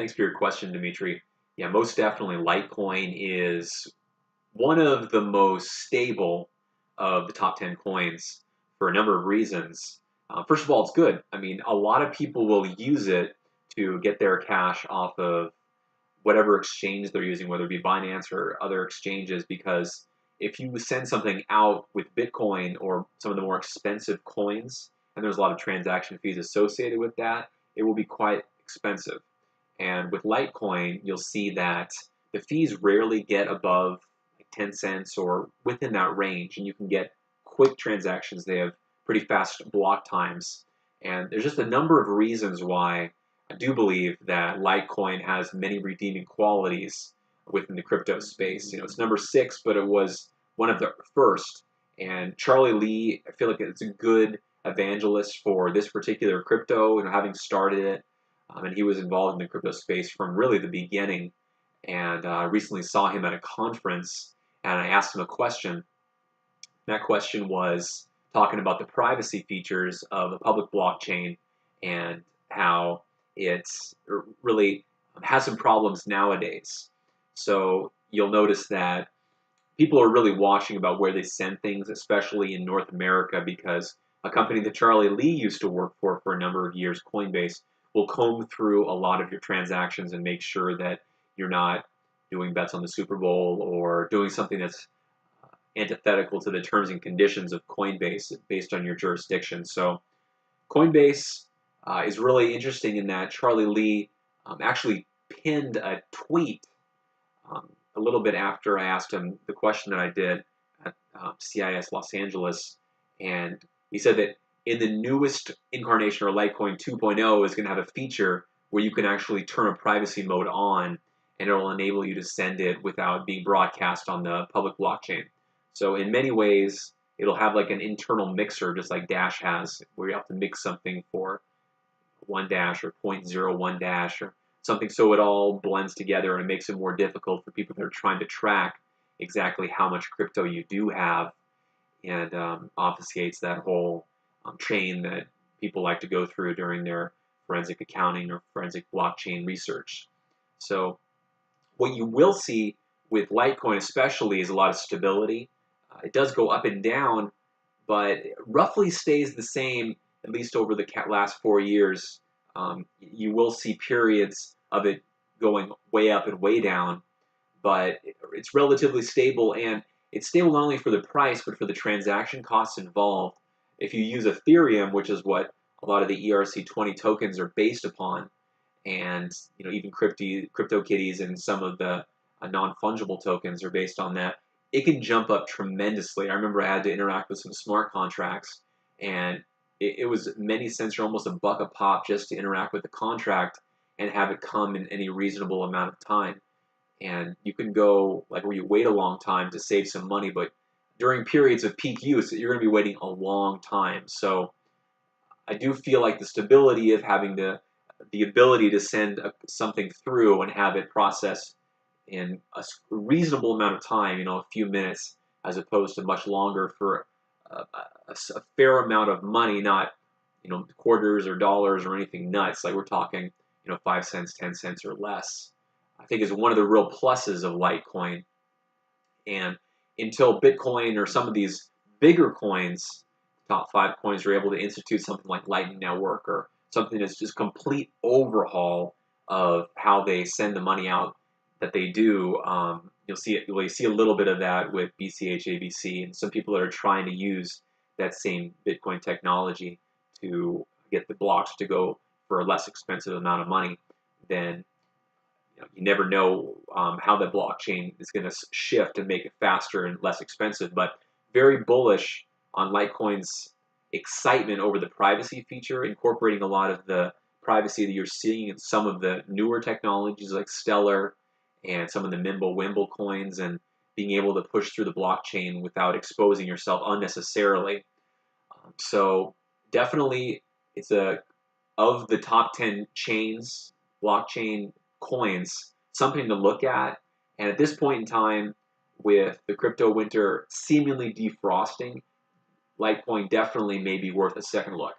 Thanks for your question, Dimitri. Yeah, most definitely Litecoin is one of the most stable of the top 10 coins for a number of reasons. First of all, it's good. I mean, a lot of people will use it to get their cash off of whatever exchange they're using, whether it be Binance or other exchanges, because if you send something out with Bitcoin or some of the more expensive coins, and there's a lot of transaction fees associated with that, it will be quite expensive. And with Litecoin, you'll see that the fees rarely get above like 10 cents or within that range, and you can get quick transactions. They have pretty fast block times. And there's just a number of reasons why I do believe that Litecoin has many redeeming qualities within the crypto space. It's number 6, but it was one of the first. And Charlie Lee, I feel like it's a good evangelist for this particular crypto, having started it. And he was involved in the crypto space from really the beginning. And I recently saw him at a conference, and I asked him a question. That question was talking about the privacy features of a public blockchain and how it's really has some problems nowadays. So you'll notice that people are really watching about where they send things, especially in North America, because a company that Charlie Lee used to work for a number of years, Coinbase, will comb through a lot of your transactions and make sure that you're not doing bets on the Super Bowl or doing something that's antithetical to the terms and conditions of Coinbase based on your jurisdiction. So Coinbase is really interesting in that Charlie Lee actually pinned a tweet a little bit after I asked him the question that I did at CIS Los Angeles, and he said that in the newest incarnation, or Litecoin 2.0, is going to have a feature where you can actually turn a privacy mode on, and it will enable you to send it without being broadcast on the public blockchain. So in many ways, it'll have like an internal mixer, just like Dash has, where you have to mix something for 1 dash or 0.01 dash or something, so it all blends together, and it makes it more difficult for people that are trying to track exactly how much crypto you do have, and obfuscates that whole chain that people like to go through during their forensic accounting or forensic blockchain research. So what you will see with Litecoin especially is a lot of stability. It does go up and down, but it roughly stays the same, at least over the last 4 years. You will see periods of it going way up and way down, but it's relatively stable, and it's stable not only for the price, but for the transaction costs involved. If you use Ethereum, which is what a lot of the ERC20 tokens are based upon, and even CryptoKitties and some of the non-fungible tokens are based on that, it can jump up tremendously. I remember I had to interact with some smart contracts, and it was many cents or almost $1 a pop just to interact with the contract and have it come in any reasonable amount of time. And you can go like where you wait a long time to save some money, but during periods of peak use, you're going to be waiting a long time. So I do feel like the stability of having the ability to send something through and have it processed in a reasonable amount of time, a few minutes, as opposed to much longer for a fair amount of money, not quarters or dollars or anything nuts. Like we're talking 5 cents, 10 cents or less, I think is one of the real pluses of Litecoin. And until Bitcoin or some of these bigger coins, top 5 coins, are able to institute something like Lightning Network or something that's just complete overhaul of how they send the money out that they do, you'll see a little bit of that with BCH, ABC, and some people that are trying to use that same Bitcoin technology to get the blocks to go for a less expensive amount of money. Then you never know how the blockchain is going to shift and make it faster and less expensive. But very bullish on Litecoin's excitement over the privacy feature, incorporating a lot of the privacy that you're seeing in some of the newer technologies like Stellar and some of the Mimblewimble coins, and being able to push through the blockchain without exposing yourself unnecessarily. So definitely, it's of the top 10 chains, blockchain coins, something to look at. And at this point in time, with the crypto winter seemingly defrosting, Litecoin definitely may be worth a second look.